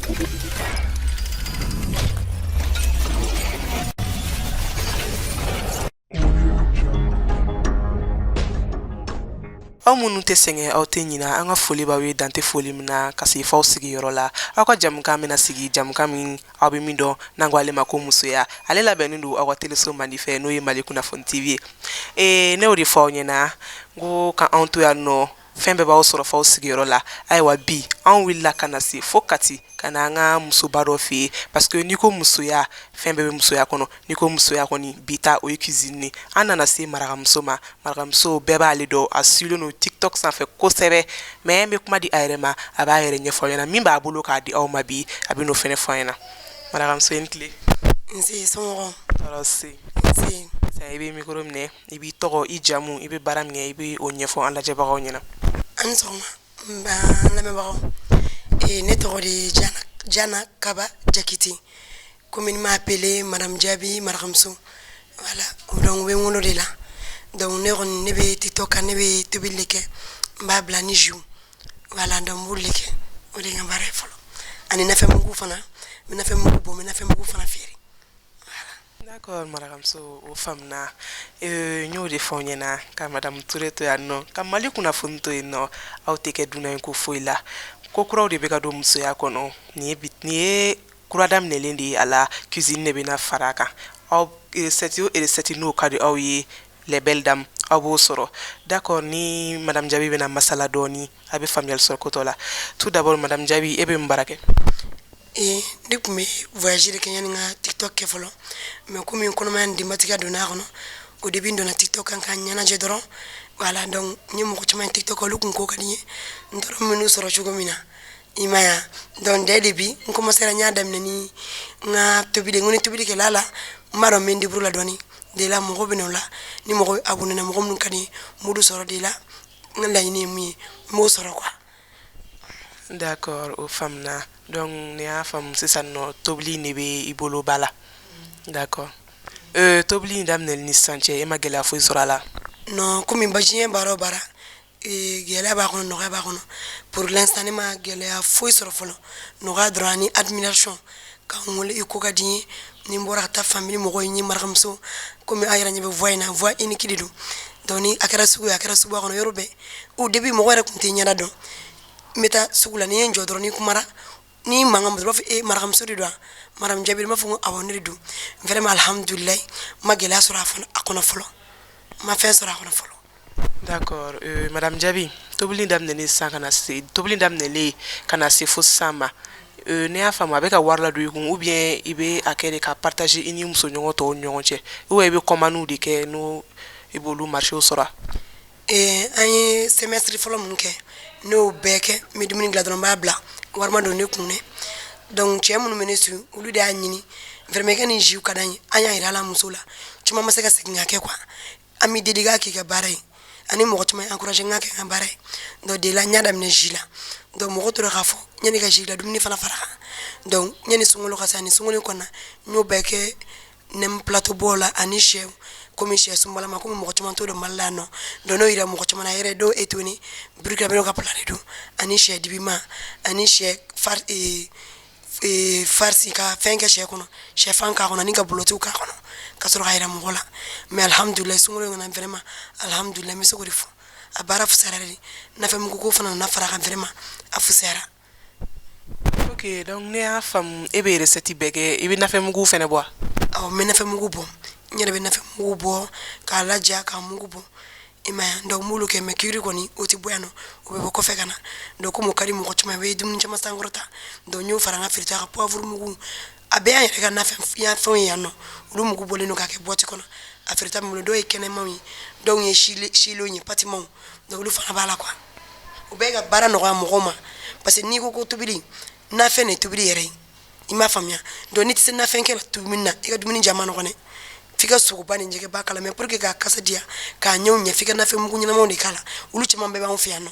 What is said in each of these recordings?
Aw minnu tɛ sɛgɛn aw tɛ ɲina an ka foli b'aw ye dante foli min na ka se f'aw sigiyɔrɔ la aw ka jamukan bɛna sigi jamukan min aw bɛ min dɔn n'an ko ale ma ko musoya ale labɛnnen don aw ka teleso mandi fɛ n'o ye Mali kunnafoni TV ye ne y'o de fɔ aw ɲɛna ko ka anw to yan nɔ fɛn bɛɛ b'aw sɔrɔ f'aw sigiyɔrɔ la ayiwa bi anw wulila ka na se fo Kati ka na an ka musoba dɔ fɛ yen parce que n'i ko musoya fɛn bɛɛ bɛ musoya kɔnɔ n'i ko musoya kɔni bi ta o ye cuisine an nana se marakamuso ma marakamuso bɛɛ b'ale dɔn a sigilen don TikTok sanfɛ kosɛbɛ mais n bɛ kuma di a yɛrɛ ma a b'a yɛrɛ ɲɛfɔ aw ɲɛna min b'a bolo k'a di aw ma bi a bɛ n'o fɛnɛ fɔ an ɲɛna marakamuso i ni tile nse somɔgɔw tɔɔrɔ se nse i bɛ micro minɛ i b'i tɔgɔ i jamu i bɛ baara min kɛ i bɛ o ɲɛfɔ an lajɛbagaw ɲɛna ani sɔgɔma n b'an lamɛnbagaw ne tɔgɔ de ye Jana Kaba Jakite commune m'a appelé Madame Diaby marakamuso voilà donc u bɛ n wolo de la donc ne kɔni ne bɛ TikTok kan ne bɛ tobili de kɛ n b'a bila ni jus voilà donc n b'olu de kɛ o de ye n ka baara ye fɔlɔ ani nafɛnmugu fana n bɛ nafɛnmugu bɔ n bɛ nafɛnmugu fana feere. D'accord marakamuso o faamuna n y'o de fɔ aw ɲɛna ka Madame Ture to yan nɔ ka Mali kunnafoni to yen nɔ aw tɛ kɛ dunan ye ko foyi la ko kuraw de bɛ ka don musoya kɔnɔ nin ye kura daminɛlen de ye a la cuisine de bɛna fara a kan aw recette o recette n'o ka di aw ye les belles dames aw b'o sɔrɔ d'accord ni Madame Diaby bɛna masala dɔɔni a bɛ faamuyali sɔrɔ ko tɔ la tout d'abord Madame Diaby e bɛ mun baara kɛ ne kun bɛ voyage de kɛ yani n ka TikTok kɛ fɔlɔ mais komi kɔnɔmaya ni denbatigiya donna a kɔnɔ o de bi n donna TikTok kan ka ɲɛnajɛ dɔrɔn voilà donc n ye mɔgɔ caman ye TikTok olu kun ko ka di n ye n t'a dɔn n bɛ n'u sɔrɔ cogo min na i m'a ye wa donc dès le début n commencera n y'a daminɛ ni n ka tobili n ko ni tobili kɛla la n b'a dɔn n bɛ n débrouiller la dɔɔni de la mɔgɔ bɛ na o la ni mɔgɔ abonné na mɔgɔ minnu ka di n ye n b'olu sɔrɔ de la n ka laɲini ye mun ye n b'o sɔrɔ quoi. D'accord o faamuna donc ne y'a faamu sisan nɔ tobili ne bɛ i bolo ba la d'accord tobili in daminɛli ni sisan cɛ e ma gɛlɛya foyi sɔrɔ a la non komi diɲɛ baara o baara gɛlɛya b'a kɔnɔ nɔgɔya b'a kɔnɔ pour l'instant ne ma gɛlɛya foyi sɔrɔ fɔlɔ nɔgɔya dɔrɔn ani admiration ka n wele i ko ka di n ye ni n bɔra ka taa famille mɔgɔw ye n ye marakamuso komi a yɛrɛ ɲɛ bɛ voix in na voix unique de don donc ni a kɛra sugu ye a kɛra suguba kɔnɔ yɔrɔ bɛɛ au début mɔgɔ yɛrɛ tun tɛ ɲɛda dɔn n bɛ taa sugu la ni n ye n jɔ dɔrɔn ni kumara ni mankan b'a fɔ marakamuso de don wa Madame Diaby n b'a fɔ ko awɔ ne de don vraiment alhamdulilayi n ma gɛlɛya sɔrɔ a kɔnɔ fɔlɔ n ma fɛn sɔrɔ a kɔnɔ fɔlɔ. D'accord Madame Diaby tobili daminɛlen sisan ka na se tobili daminɛlen ka na se fo sisan ma ne y'a faamu a bɛ ka wari ladon i kun ou bien i bɛ a kɛ de ka partager i ni musoɲɔgɔn tɔw ni ɲɔgɔn cɛ ou bien i bɛ commande de kɛ n'o i b'olu marché sɔrɔ an ye semestre fɔlɔ mun kɛ ne y'o bɛɛ kɛ n bɛ dumuni dilan dɔrɔn n b'a bila wari ma don ne kun dɛ donc cɛ minnu bɛ ne su olu de y'a ɲini vraiment i ka nin jus ka d'an ye an y'a yira a la muso la caman ma se ka segin ka kɛ quoi an b'i dédié k'a k'i ka baara ye ani mɔgɔ caman ye encouragé n ka kɛ n ka baara ye donc de la n y'a daminɛ jus la donc mɔgɔw tora k'a fɔ yanni ka jus la dumuni fana fara kan donc yanni sunkalo ka se ani sunkalo kɔnɔna n y'o bɛɛ kɛ nem plateau bɔ la ani sɛw komi sɛ sunbalama komi mɔgɔ caman t'o dɔn Mali la yan nɔ donc n'o yira mɔgɔ caman na yɛrɛ dɔw étonné burkinabé ka plat de don ani sɛ dibima ani sɛ farci ka fɛn kɛ sɛ kɔnɔ sɛfan k'a kɔnɔ ani ka bolotiw k'a kɔnɔ ka sɔrɔ ka yira mɔgɔ la mais alhamdulilayi sunkalo in kɔnɔ vraiment alhamdulilayi n bɛ se k'o de fɔ a baara fusayara de nafɛnmugu ko fana nana fara kan vraiment a fusayara. ok donc ne y'a faamu e bɛ recette bɛɛ kɛ i bɛ nafɛnmugu fɛnɛ bɔ wa awɔ n bɛ nafɛnmugu bɔ n yɛrɛ bɛ nafɛnmugu bɔ k'a laja k'a mugu bɔ i m'a ye donc n b'olu kɛ mais kiri kɔni o tɛ bɔ yan nɔ o bɛ bɔ kɔfɛ ka na donc komi o ka di mɔgɔ caman ye u bɛ dumuni caman sankɔrɔta donc n y'o fara n ka feereta kan poivre mugu a bɛɛ y'an yɛrɛ ka nafɛnw ye yan nɔ olu mugu bɔlen don k'a kɛ boîte kɔnɔ a feereta min bolo dɔw ye kɛnɛmanw ye dɔw ye silenw ye patimanw donc olu fana b'a la quoi o bɛɛ ka baara nɔgɔya mɔgɔw ma parce que n'i ko ko tobili nafɛn de ye tobili yɛrɛ ye i m'a faamuya donc n'i tɛ se nafɛn kɛ la dumuni na i ka dumuni ja ma nɔgɔn dɛ f'i ka sogoba ni jɛgɛba k'a la mais pour que k'a kasa diya k'a ɲɛw ɲɛ f'i ka nafɛnmugu ɲɛnamaw de k'a la olu caman bɛɛ b'anw fɛ yan nɔ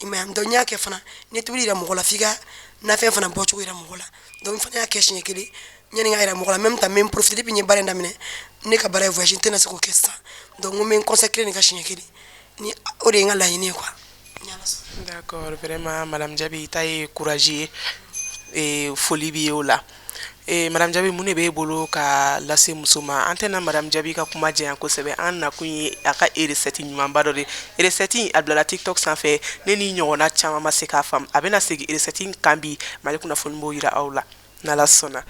i m'a ye donc n y'a kɛ fana ni ye tobili yira mɔgɔ la f'i ka nafɛn fana bɔcogo yira mɔgɔ la donc n fana y'a kɛ siɲɛ kelen yanni n k'a yira mɔgɔ la même temps n bɛ n profiter depuis n ye baara in daminɛ ne ka baara ye voyage n tɛna se k'o kɛ sisan donc n ko n bɛ n consacrer nin ka siɲɛ kelen ni o de ye n ka laɲini ye quoi. d'accord vraiment Madame Diaby ta ye courage ye foli bi o la madame Jabi mun de b'e bolo ka lase muso ma an tɛna madame Jabi ka kuma jɛyan kosɛbɛ an na kun ye a ka recette ɲumanba dɔ de recette a bilala TikTok sanfɛ ne ni ɲɔgɔnna caman ma se k'a faamu a bɛna segin recette kan bi mali kunnafoni b'o yira aw la n'ala sɔnna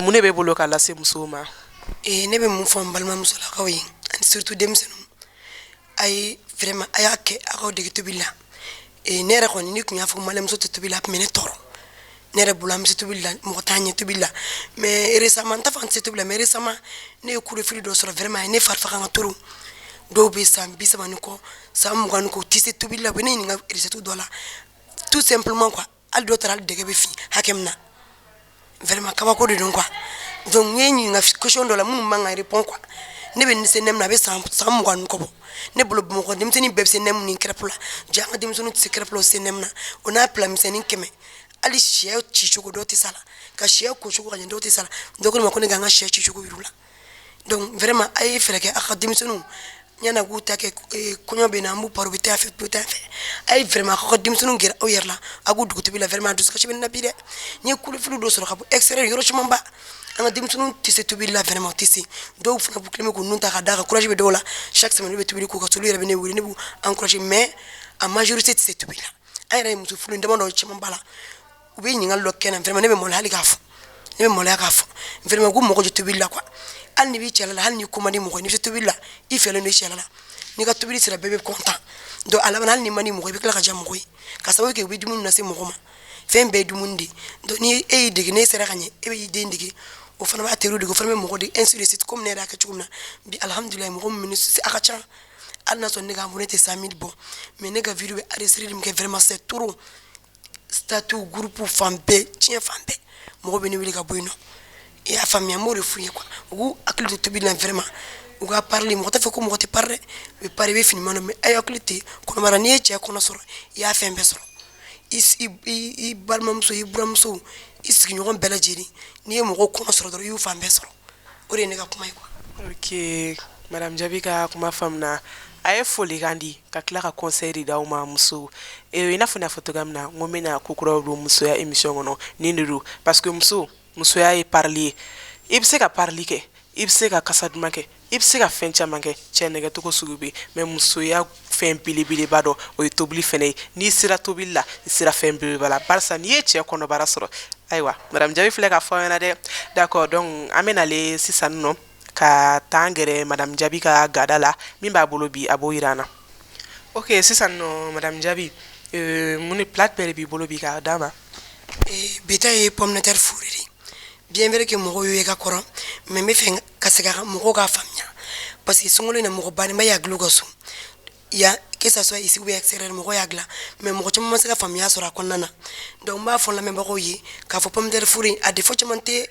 mun de b'e bolo ka lase muso ma ne bɛ mun fɔ n balimamusolakaw ye ani surtout denmisɛnninw ayi vraiment a y'a kɛ a k'aw dege tobili la ne yɛrɛ kɔni ni kun y'a fɔ malimuso tɛ tobili la a tun bɛ ne tɔɔrɔ ne yɛrɛ bolo an bɛ se tobili la mɔgɔ t'a ɲɛ tobili la mais récemment n t'a fɔ an tɛ se tobili la mais récemment ne ye coup de fil dɔ sɔrɔ vraiment a ye ne fari faga n ka toro dɔw bɛ san 30 ni kɔ san 20 ni kɔ u tɛ se tobili la u bɛ ne ɲininka recette dɔ la tout simplement quoi hali dɔw taara hali dɛgɛ bɛ fin hakɛ min na vraiment kabako de don quoi donc n ye ɲininka question dɔ la minnu man kan ka répond quoi ne bɛ se nɛmu na a bɛ san 20 ni kɔ bɔ ne bolo bamakɔ denmisɛnnin bɛɛ bɛ se nɛmu ni crêpe la ja an ka denmisɛnninw tɛ se crêpe la u se nɛmu na o n'a plat misɛnnin 100 hali sɛ ci cogo dɔw tɛ sa la ka sɛ ko cogo ka ɲɛ dɔw tɛ sa la dɔw ko ne ma ko ne ka n ka sɛ ci cogo yir'u la donc vraiment a ye fɛɛrɛ kɛ a ka denmisɛnninw ɲana k'u ta kɛ kɔɲɔ bɛ na an b'u pari u bɛ taa fɛ u bɛ taa fɛ a ye vraiment a k'aw ka denmisɛnninw gɛrɛ aw yɛrɛ la a k'u dogo tobi la vraiment a dusukasi bɛ ne na bi dɛ n ye kulifili dɔ sɔrɔ ka bɔ extérieur yɔrɔ camanba an ka denmisɛnninw tɛ se tobili la vraiment u tɛ se dɔw fana b'u tilen bɛ k'u nun ta ka d'a kan courage bɛ dɔw la chaque semaine ne bɛ tobili k'u ka solu yɛrɛ bɛ ne wele ne b'u encourager mais a majorité tɛ se tobili la an yɛrɛ ye muso furu dama dɔw caman b'a la u bɛ ɲininkali dɔ kɛ na vraiment ne bɛ maloya hali k'a fɔ ne bɛ maloya k'a fɔ vraiment k'u mago jɔ tobili la quoi hali ni b'i cɛla la hali ni ko man di mɔgɔ ye n'i bɛ se tobili la i fɛlen don i cɛla la n'i ka tobili sera bɛɛ bɛ content donc a laban hali ni man di mɔgɔ i bɛ tila ka diya mɔgɔ ye ka sababu kɛ u bɛ dumuni lase mɔgɔ ma fɛn bɛɛ ye dumuni de donc ni e y'i dege n'e sera ka ɲɛ e bɛ i den dege o fana b'a teriw dege o fana bɛ mɔgɔ dege ainsi de suite comme ne yɛrɛ y'a kɛ cogo min na bi alhamdulilayi mɔgɔ min bɛ ne sucer a ka ca hali n'a sɔrɔ ne ka abonné tɛ 100 000 bɔ mais ne ka vidéo bɛ enregistré min kɛ vraiment c'est trop statut groupe fan bɛɛ tiɲɛ fan bɛɛ mɔgɔ bɛ ne wele ka bɔ yen nɔ i y'a faamuya n b'o de f'u ye quoi u k'u hakili to tobili la vraiment u ka parler mɔgɔ t'a fɛ ko mɔgɔ tɛ parler dɛ u bɛ parler i bɛ fini ma dɔn mais a ye hakili to kɔnɔbara n'i ye cɛ kɔnɔ sɔrɔ i y'a fɛn bɛɛ sɔrɔ i balimamuso i buramuso i sigiɲɔgɔn bɛɛ lajɛlen n'i ye mɔgɔw kɔnɔ sɔrɔ dɔrɔn i y'u fan bɛɛ sɔrɔ o de ye ne ka kuma ye quoi. ok madame Jabi ka kuma faamuna a ye foli kan di ka tila ka conseil de d'aw ma muso i n'a fɔ n y'a fɔ cogoya min na n ko n bɛna ko kuraw don musoya émission kɔnɔ nin de don parce que musoya ye parili ye i bɛ se ka parili kɛ i bɛ se ka kasa duman kɛ i bɛ se ka fɛn caman kɛ cɛ nɛgɛcogo sugu bɛ mais musoya fɛn belebeleba dɔ o ye tobili fɛnɛ ye n'i sera tobili la i sera fɛn belebeleba la barisa n'i ye cɛ kɔnɔbara sɔrɔ ayiwa madame Jabi filɛ ka fɔ an ɲɛna dɛ d'accord donc an bɛ nale sisan nɔ ka taa gɛrɛ madame Jabi ka gada la min b'a bolo bi a b'o yira an na ok sisan nɔ madame Jabi mun ni plat bɛɛ de b'i bolo bi k'a d'a ma bi ta ye pomme de terre fure de bien vrai que mɔgɔw y'o ye ka kɔrɔ mais n bɛ fɛ ka segin a kan mɔgɔw k'a faamuya parce que sunkalo in na mɔgɔ badenba y'a dilan u ka so ya que ça soit ici ou extérieur mɔgɔ y'a dilan mais mɔgɔ caman ma se ka faamuya sɔrɔ a kɔnɔna na donc n b'a fɔ lamɛnbagaw ye k'a fɔ pomme de terre fure a défaut caman tɛ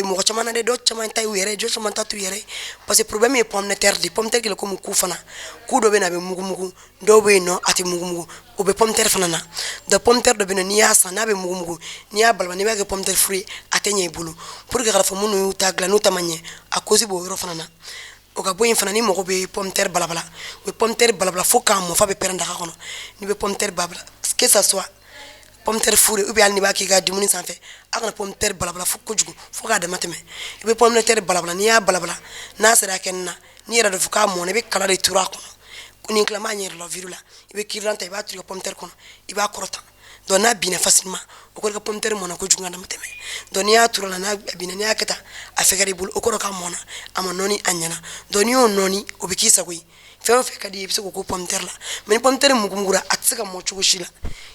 mɔgɔ caman na dɛ dɔw caman ta y'u yɛrɛ ye dɔw caman ta t'u yɛrɛ ye parce que problème ye pomme de terre de pomme de terre kɛlɛ komi ku fana ku dɔ bɛ na a bɛ mugumugu dɔw bɛ yen nɔ a tɛ mugumugu o bɛ pomme de terre fana na donc pomme de terre dɔ bɛ yen nɔ n'i y'a san n'a bɛ mugumugu n'i y'a balabala n'i b'a kɛ pomme de terre fure ye a tɛ ɲɛ i bolo pour que k'a fɔ minnu y'u ta dilan n'u ta ma ɲɛ a cause b'o yɔrɔ fana na o ka bɔ yen fana ni mɔgɔ bɛ pomme de terre balabala o bɛ pomme de terre balabala fo k'a mɔ f'a bɛ pɛrɛn daga kɔnɔ n'i bɛ pomme de terre balabala que ça soit pomme de terre fure ou bien hali n'i b'a k'i ka dumuni sanfɛ a kana pomme de terre balabala fo kojugu fo k'a dama tɛmɛ i bɛ pomme de terre balabala n'i y'a balabala n'a sera a kɛnɛ na n'i yɛrɛ dɔn fo k'a mɔna i bɛ kala de turu a kɔnɔ ni tila m'a ɲɛ yɛrɛ la vidéo la i bɛ kirilan ta i b'a turu i ka pomme de terre kɔnɔ i b'a kɔrɔta donc n'a binna facilement o kɔrɔ ka pomme de terre mɔna kojugu ka dama tɛmɛ donc n'i y'a turu a la n'a binna n'i y'a kɛ tan a fɛgɛra i bolo o kɔrɔ k'a mɔna a ma nɔɔni a ɲɛna donc n'i y'o nɔɔni o bɛ k'i sago ye fɛn o fɛn ka di i bɛ se k'o ko pomme de terre la mais ni pomme de terre mugumugura a tɛ se ka mɔ cogo si la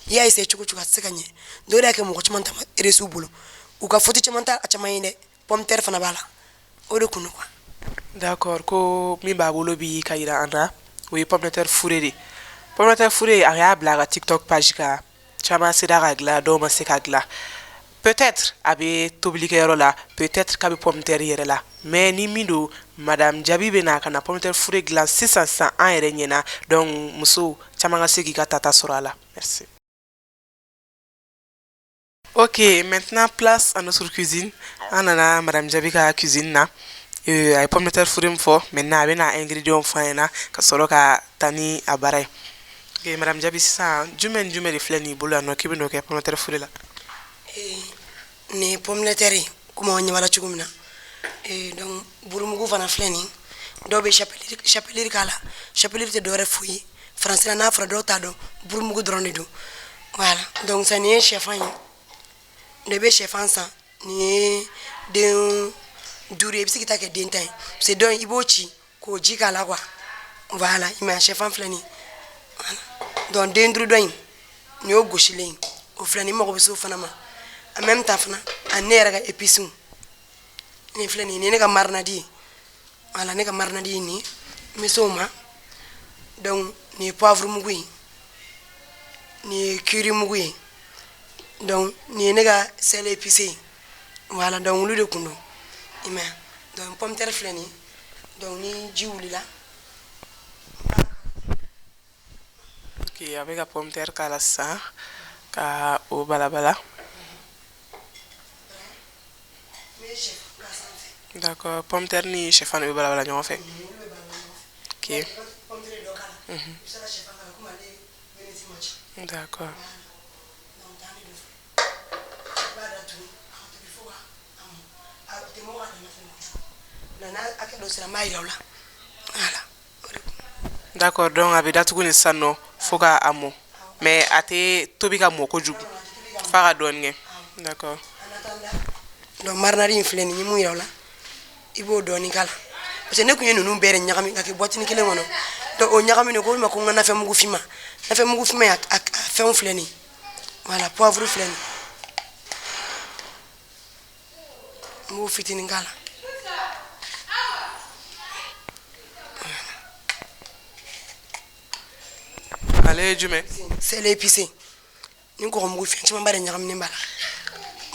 i y'a essayé cogo o cogo a tɛ se ka ɲɛ donc o de y'a kɛ mɔgɔ caman ta reçu bolo u ka faute caman t'a a caman ye dɛ pomme de terre fana b'a la o de kun don quoi. d'accord ko min b'a bolo bi ka yira an na o ye pomme de terre fure de pomme de terre fure a y'a bila a ka TikTok page kan caman sera ka dilan dɔw ma se ka dilan peut-être a bɛ tobilikɛyɔrɔ la peut-être k'a bɛ pomme de terre yɛrɛ la mais ni min don madame Jabi bɛ na ka na pomme de terre fure dilan sisan an yɛrɛ ɲɛna donc muso caman ka se k'i ka tata sɔrɔ a la merci. Ok, maintenant place à notre cuisine. On a madame Jabi ka cuisine na. A ye pomme de terre fure min fɔ maintenant a bɛna ingrédients fɔ an ɲɛna ka sɔrɔ ka taa ni a baara ye. Ok, madame Jabi sisan jumɛn de filɛ nin bolo yan nɔ k'i bɛ n'o kɛ pomme de terre fure la. ni pomme de terre kuma wanya wala chugumna donc burumugu fana fleni do be chapelir kala chapelir te do refuyi français na fra do ta do burumugu drone do voilà donc ça ni chef en de be chef en ça ni de dure bi kita ke dentai c'est donc ibochi ko jika la quoi voilà il m'a chef en fleni voilà donc dendru doin ni o goshile o fleni mo ko biso fana ma en même temps fana anera ga épice ni fleni ni ga marnadi voilà ni ga marnadi ni misoma donc ni poivre mugui ni curry mugui donc ni ga sel épicé voilà donc lu de kundo ima donc pomme terre fleni donc ni jiwli la ok avec la pomme terre kala sa ka o balabala. D'accord, pomme terre ni chef en balabala ñoo fait. Ok. D'accord. D'accord, donc avec datu ni sano foka amo mais ate tobi ka moko jugu fara don nge. D'accord. Donc marnari infleni ni mu yawla ibo doni kala parce que ne kunye nunu bere nyakami ngaki boîte ni kele ngono donc o nyakami ne ko ma ko na fe mugu fima ya fe on fleni voilà poivre fleni mu fitini kala Allez jume c'est l'épicé ni ko mugu fi ci ma bare nyakami ni mbala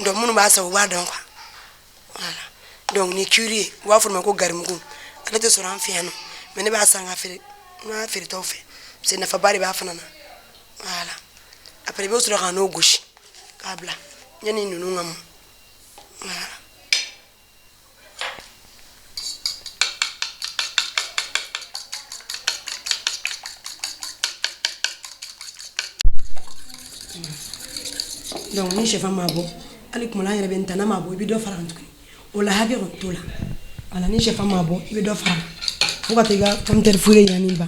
donc munu ba sa wa don quoi voilà donc ni curry wa forma ko garmugo ala te soran fiano mais ne ba sanga fere na fere to fe c'est na fa bari ba fanana voilà après be sura kan no gauche kabla nyani nunu ngam voilà donc ni chef amabo ali kuma la yere ben tana mabo bi do farantukuni wala hage on tola ala ni chef amabo bi do faran fuka tega pomme terre fure yani ba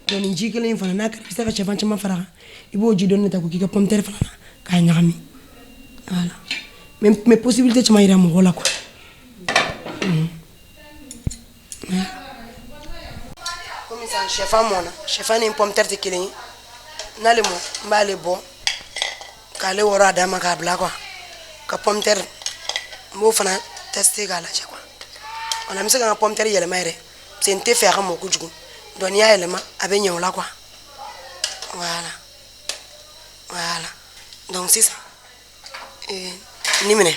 don njikele infana na kar bisa ka chef anchama fara ibo ji don ta ko kika pomme terre fana ka nyami voilà mais possibilité chama ira mo wala quoi comme ça chef amona chef ani pomme terre te kelen nale mo mbale bo kale wora dama ka bla quoi ka pomme terre mo fana tester gala je quoi on a mis ça dans pomme terre yele maire c'est une te faire mo kujugu don ya yele ma abe nyola quoi voilà donc c'est ça ni mene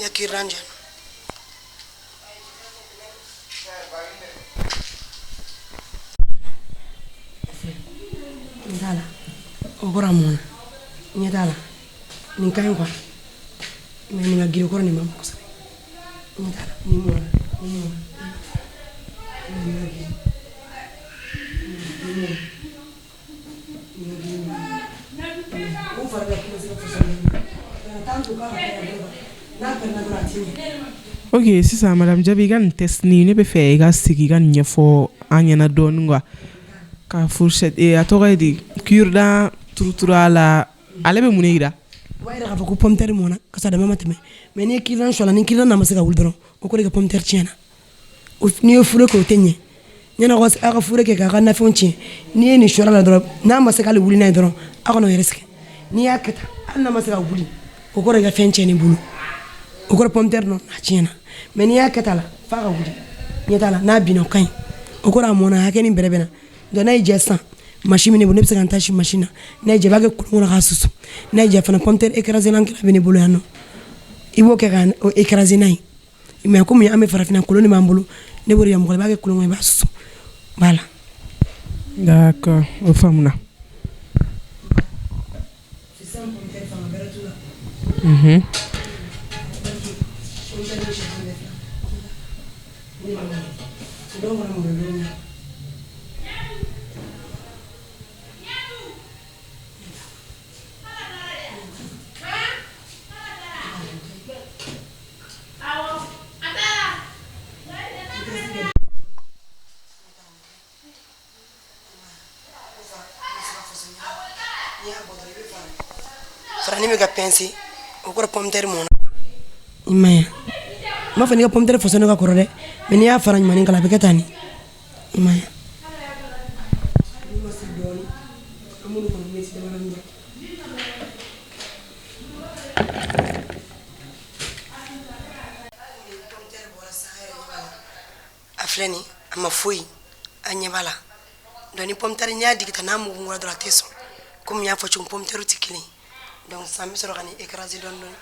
ya kiranja ndala obora mona nyedala ni kayo kwa mais ni ngagiro ko ni mam ko sabe ndala ni mona Ok, c'est ça, Madame Jabi, gan test ni ne be fe ga sigi gan nyefo anyana don ngwa ka fourchette et atora di kurda trutura la ale be munira way da ko pomme terre mona ka sa da mama teme mais ni kilan shola ni kilan na masaka wuldron o ko de pomme terre tiena o ni fure ko tenye nyana ko aka fure ke ka na fonchi ni ni shola la dro na masaka le wuli na dro aka no yereske ni yakata an na masaka wuli o ko de fenche ni bulu o ko pomme terre no na tiena mais ni yakata la fa ga wuli ni tala na bino kan o ko ra mona hakeni berebena do na ijesa machine ne bonne kan tashi machine na je baga kuluna ga susu na je fana pomme terre écraser l'ankela bene bulu yano ibo ke kan o écraser nay mais comme ya ame farafina koloni mambulu ne bori ya mugol baga kuluna ba susu voilà d'accord o famuna c'est ça pomme terre fama beratula ni me ga pensi o ko pomme terre mon imaya ma fa ni ga pomme terre fo so ga ko de mais ni ya farañ mani kala be katani imaya afleni ama foi anyebala doni pomtari nyaadi kita namu ngura dra teso comme nya fa chung pomtaru tikini donc sami soro kani écraser don don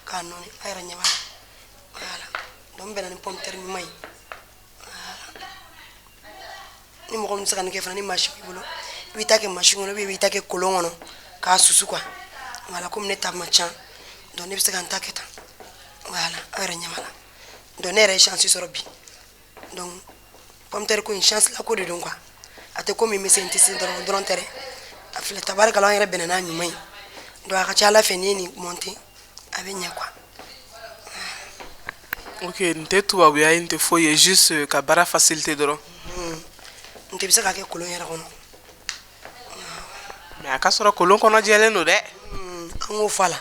kanoni ayra nyebala wala dom benani pomtari mi may ni mo ko msaka ni ke fana ni machine bulo wi take machine no wi take kolongono ka susu quoi wala comme ne tab machan don ne bisaka ntaketa wala ayra nyebala don ne chance soro bi donc pomme terre ko une chance la ko de donc quoi ate ko mi senti sin don tere afle tabaraka la yere benana mi may do aka chala feni ni monter avec nya quoi OK nte tuba buya inte foye juste ka bara facilité doro nte bisa ka ke kolon yera kono mais aka soro kolon kono jele no de ango fala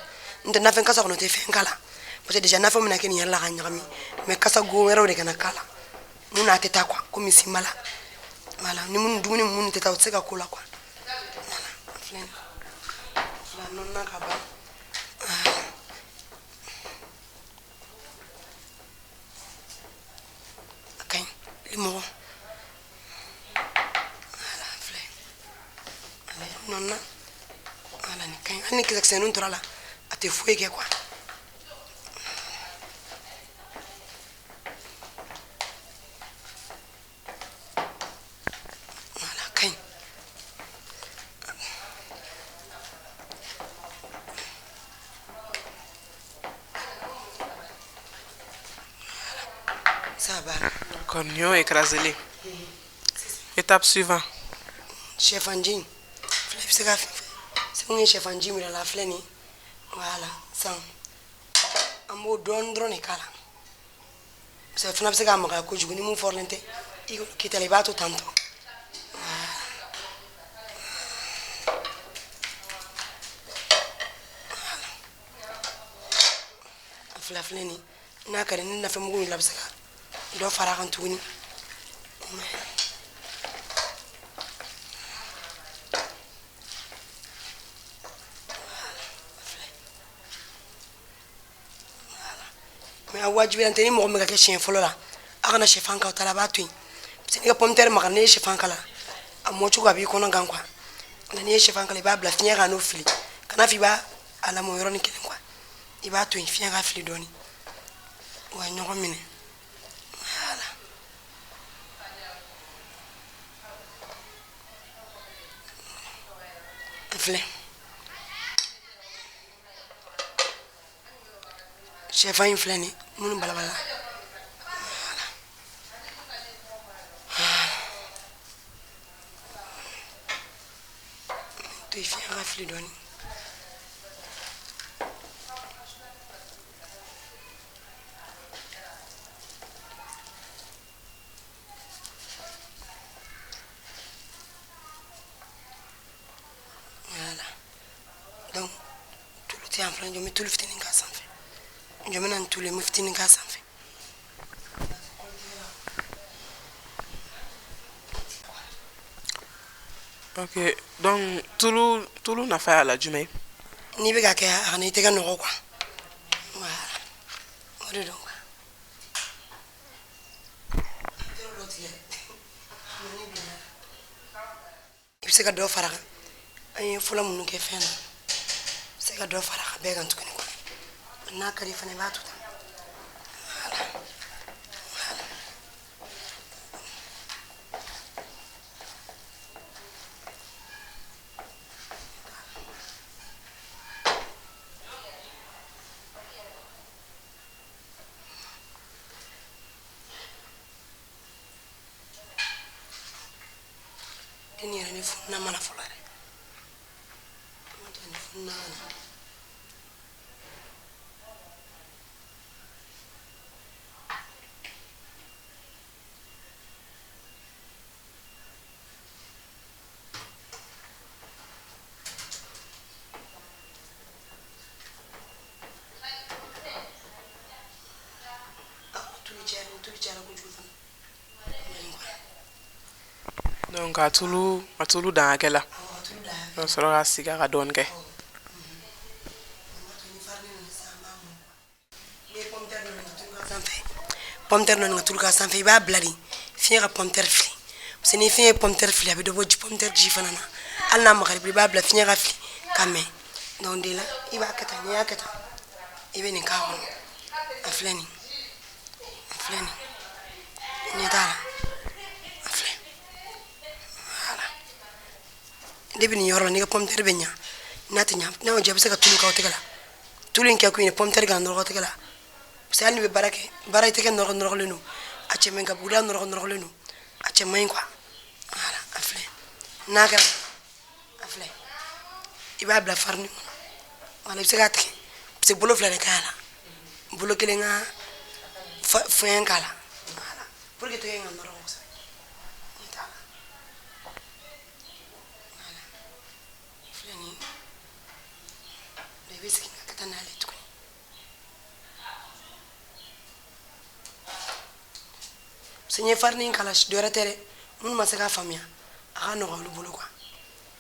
nte na fen kasa kono te fen kala parce que déjà na fen na ke ni yalla ka nyami mais kasa go wero de kana kala muna teta quoi comme ici mala voilà ni mun dumuni mun teta o tseka kola quoi voilà flen la non na ka ba okay limo voilà flen allez non na voilà ni kay ani kizak senun torala ate fueke quoi ça va Konyo écrasé. Étape suivante. Chef Anjing. C'est un chef Anjing, mais la flène. Voilà, ça. Un mot drone et cala. C'est un peu comme un peu de mon forlente. Il quitte les bateaux tanto. La flène. N'a qu'à n'a fait mourir la psaka. Il doit faire un tourni. Mais à Wadji, il y a un peu de chien follow là. À la chef en cas, la batue. C'est une pomme terre marnée chef en cas. À Mochu Gabi qu'on a gagné. On a nié chef en cas, il va blaffinir à nos filles. Quand on va à la moyenne, il va tout finir à Flidoni. Ouais, non, remine. Voilà. Flé. Chef a une flâne, mon balabala. Tu fais un Flidoni. Donc, tout le temps en train de me tout le fitting à s'en fait. Je me n'en tout le mufting à s'en fait. OK. Donc, tout n'a fait à la Jumé. Ni be ka ke a ne te ka no kwa. Voilà. O de donc. Se ka do fara ay fula mun ke fen se ka do fara be gan tukuni ko na kari fane ba tuta dini ni funna mala fulare ni funna donc atulu dan hakɛ la donc sɔrɔ ka sigi a ka dɔɔni kɛ pomme terre non tulu ka sanfɛ I b'a bila de fiɲɛ ka pomme terre fili parce que ni fiɲɛ ye pomme terre fili a bɛ dɔ bɔ pomme terre ji fana na hali n'a magara I b'a bila fiɲɛ ka fili ka mɛn donc de la I b'a kɛ tan n'i y'a kɛ tan I bɛ nin k'a kɔnɔ a filɛ nin ɲɛ t'a la a filɛ voilà depuis nin yɔrɔ la n'i ka pomme terre bɛ ɲa n'a tɛ ɲa n'a y'o diya I bɛ se ka tulu k'aw tɛgɛ la tulu in kɛ kun ye pomme terre ka nɔrɔ aw tɛgɛ la parce que hali ni bɛ baara kɛ baara I tɛgɛ nɔrɔlen don a cɛ man ɲi ka buguda nɔrɔlen don a cɛ man ɲi quoi voilà a filɛ n'a kɛra a filɛ I b'a bila farine kɔnɔ voilà I bɛ se k'a tigɛ parce que bolo fila de k'a la bolo kelen ka fɛn k'a la voilà pour que tɛgɛ in ka nɔrɔ kosɛbɛ nin t'a la voilà filɛ nin I bɛ segin ka taa n'ale tuguni parce que n ye farine in k'a la dɔ wɛrɛ tɛ dɛ minnu ma se k'a faamuya a ka nɔgɔ olu bolo quoi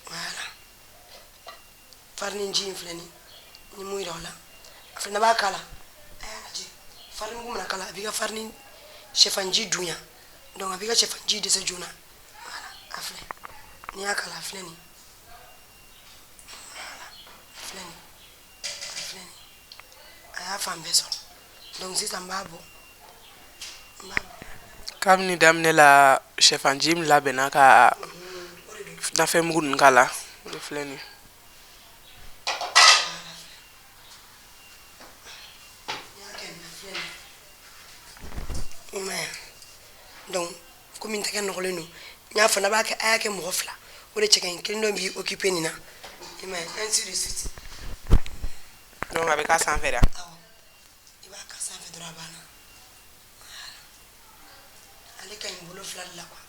voilà farine ji in filɛ nin ni mun yira o la a fana b'a k'a la a y'a lajɛ farine ko mana k'a la a b'i ka farine sɛfan ji dunya donc a b'i ka sɛfan ji dɛsɛ joona voilà a filɛ n'i y'a k'a la a filɛ nin voilà a filɛ nin a y'a fan bɛɛ sɔrɔ donc sisan n b'a bɔ kabini daminɛ la sɛfanji min labɛnna ka nafɛn mugu ninnu k'a la o de filɛ nin donc komi n tɛgɛ nɔgɔlen don n y'a fɔ n'a b'a kɛ a y'a kɛ mɔgɔ fila o de cɛ ka ɲi kelen dɔ b'i occupé nin na I m'a ye ainsi de suite donc a bɛ k'a sanfɛ de awɔ I b'a k'a sanfɛ dɔrɔn a banna ale ka ɲi bolo fila de la quoi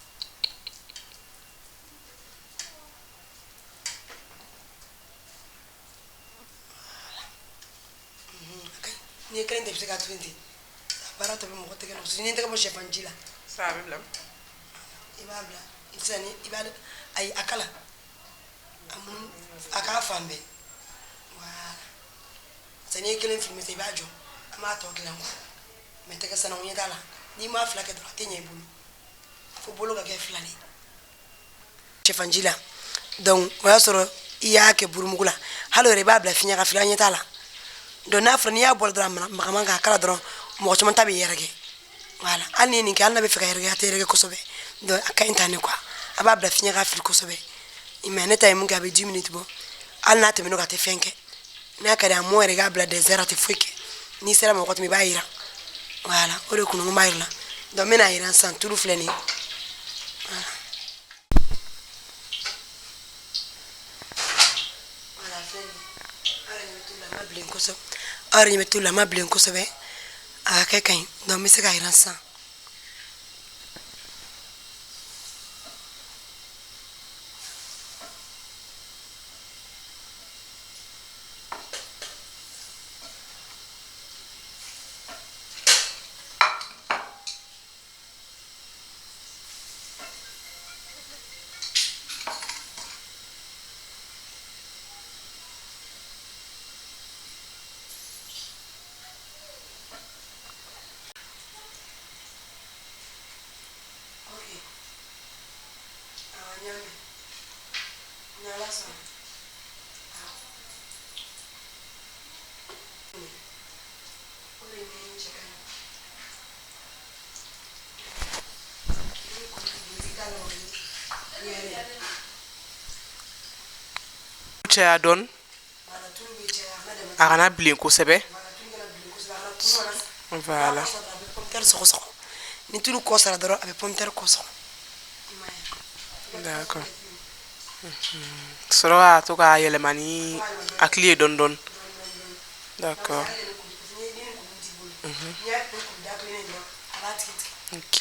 n'i ye kelen tɛ I bɛ se k'a to yen ten a baara tɔ bɛ mɔgɔ tɛgɛ la parce que n'i ye tɛgɛ bɔ sɛfan ji la ça a bɛ bila I b'a bila sisan I b'a ayi a kala a k'a fan bɛɛ voilà sisan n'i ye kelen filmé sisan I b'a jɔ an b'a tɔ dilan quoi mais tɛgɛ sanango ɲɛ t'a la n'i m'a fila kɛ dɔrɔn a tɛ ɲɛ I bolo fo bolo ka kɛ fila de sɛfan ji la donc o y'a sɔrɔ I y'a kɛ burumugu la hali o yɛrɛ I b'a bila fiɲɛ ka fili a ɲɛ t'a la donc n'a fɔra n'i y'a bɔ dɔrɔn a magaman k'a kala dɔrɔn mɔgɔ caman ta bɛ yɛrɛkɛ voilà hali n'i ye nin kɛ hali n'a bɛ fɛ ka yɛrɛkɛ a tɛ yɛrɛkɛ kosɛbɛ donc a ka ɲi tan de quoi a b'a bila fiɲɛ ka fili kosɛbɛ mais ne ta ye mun kɛ a bɛ 10 minutes bɔ hali n'a tɛmɛn'o kan a tɛ fɛn kɛ n'a ka di a mɔn yɛrɛ k'a bila des heures a tɛ foyi kɛ n'i sera ma wagati min I b'a jira voilà o de kun n ko n b'a jira la donc n bɛna jira sisan tulu filɛ nin ye voilà voilà filɛ nin ye aw yɛrɛ ɲɛ bɛ tulu la a ma bilen kosɛbɛ a ka kɛ ka ɲi donc n bɛ se k'a jira sisan cɛya dɔɔni a kana bilen kosɛbɛ voilà pomme terre sɔgɔsɔgɔ ni tulu kɔsara dɔrɔn a bɛ pomme terre kɔsɔgɔ d'accord sɔrɔ ka to k'a yɛlɛma ni hakili ye dɔɔni dɔɔni d'accord ok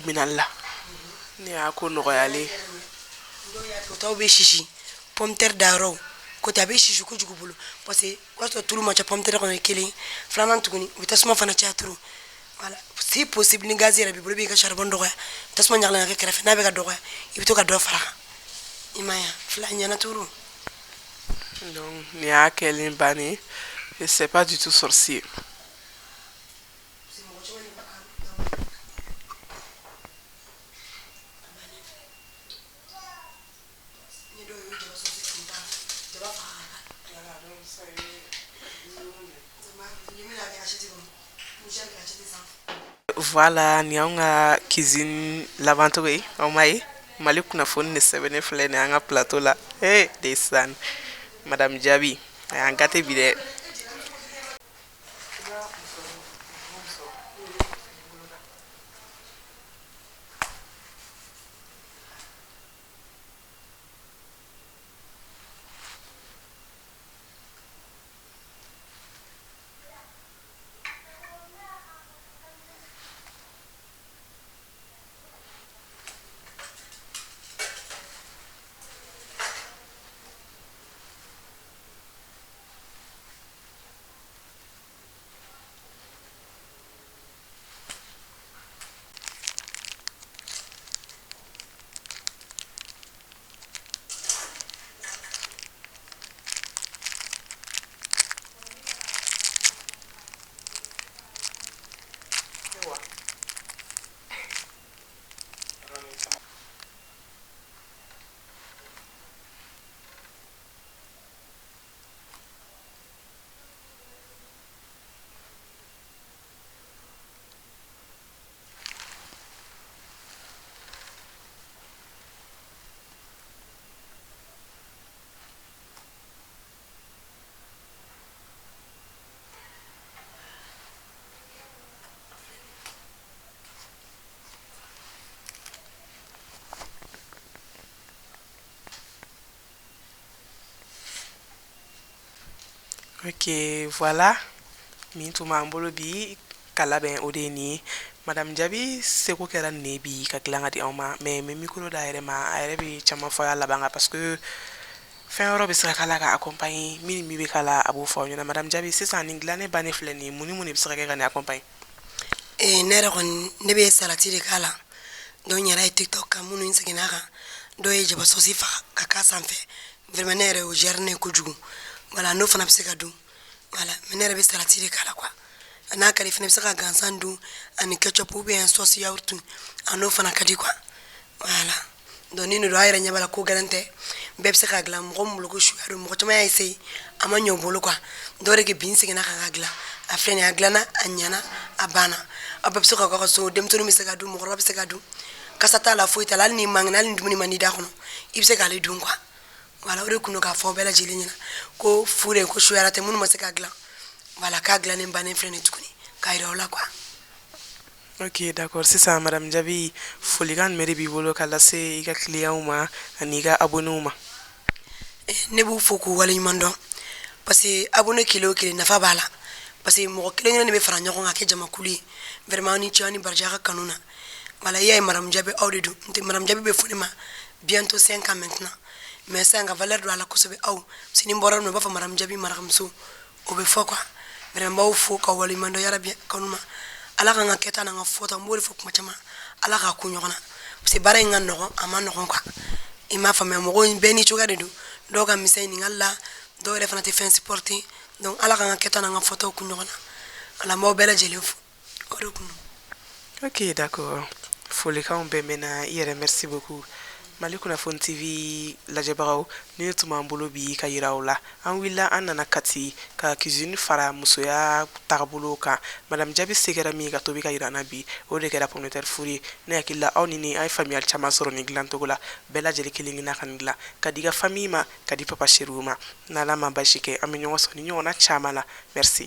terminal la ni ako nogoyale taw be shishi pomme terre d'aro ko tabe shishi ko jugu bulu parce que wato tulu ma cha pomme terre ko kele flanan tuguni bitasma fana cha turu voilà si possible ni gazi rabi bulu bi ka charbon dogo tasma nyakla ka krefe na be ka dogo ibito ka do fara imaya flanya na turu donc ni akeli bani et c'est pas du tout sorcier. Voilà, ni nga cuisine l'aventure au mai mali kuna fon ne sebene flene anga plateau la eh desan madame Jabi anga gâté bide. Ok, voilà. Mintu mambolo bi kala ben odeni. Madame Jabi seko kera nebi ka glanga di oma mais me mikolo da ere ma ere bi chama foya la banga parce que fin euro bi sera kala ka accompagner mini mi bi kala abu fo nyona Madame Jabi c'est ça ni glane bane fleni muni bi sera ka ni accompagner. nere kon nebe salati de kala do nyara TikTok ka munu insegina ka do ye jaba sosi fa ka ka sanfe vraiment nere o jerne ko jugu voilà no fana bise ka du voilà nere be salati de kala quoi ana kali fana bise ka gansan du ani ketchup ou bien sauce yaourt ano fana kadi quoi voilà do ni no do ayra nyabala ko garante bebse ka glam mo mo ko shuaro mo to may say ama nyobolo quoi do rege bin sigina ka gla afrene aglana anyana abana ababse ka so dem to mi sega du mo rob sega du kasata la foita la ni mangnal ni dum mani da kono ibse ka le dun quoi voilà ore kuno ka fo bela jili nyina ko fure ko shuara te mun mo sega gla voilà ka gla ne banen frene tukuni ka ira la quoi. Ok, d'accord, c'est ça, Madame Jabi. Foligan meri bibolo kala se iga client uma aniga abonné uma. Ne bu foku wala mando parce que abonné kilo nafa bala parce que mo kilo ne be fara nyoko ngake jama kuli vraiment ni chani barjaka kanuna wala yai Madame Jabi audidu nte Madame Jabi be fonima bientôt 5 ans maintenant mais ça nga valeur de la kosobe au sini mbora no ba fa Madame Jabi maram so obe fo quoi vraiment ba fo ka wala mando yara bien kanuma ala nga keta na nga fota mbori fo kuma chama ala ka kunyona parce que bare nga no ama no quoi ima fa me mo beni chuga de do ga misay ni ngalla do re fana te fin supporter donc ala nga keta na nga fota kunyona ala mo bela jelefu Ok, d'accord. folikanw bɛɛ mɛna i yɛrɛ merci beaucoup Mali Kunnafoni TV lajɛbagaw ni tuma an bolo bi ka yira aw la an willa an nana kati ka cuisine fara musoya tagabolo kan madame Jabi segera min ka tobi ka yirana bi o de kɛra pomme de terre furi ne hakilila aw ni ay famille caman sɔrɔ ni gilan togo la bɛɛ lajɛlen kelen kelen kan dilan ka di ka famille ma ka di papa chéri ma n'ala ma basi kɛ an bɛ ɲɔgɔn sɔrɔ ni ɲɔgɔnna caman la merci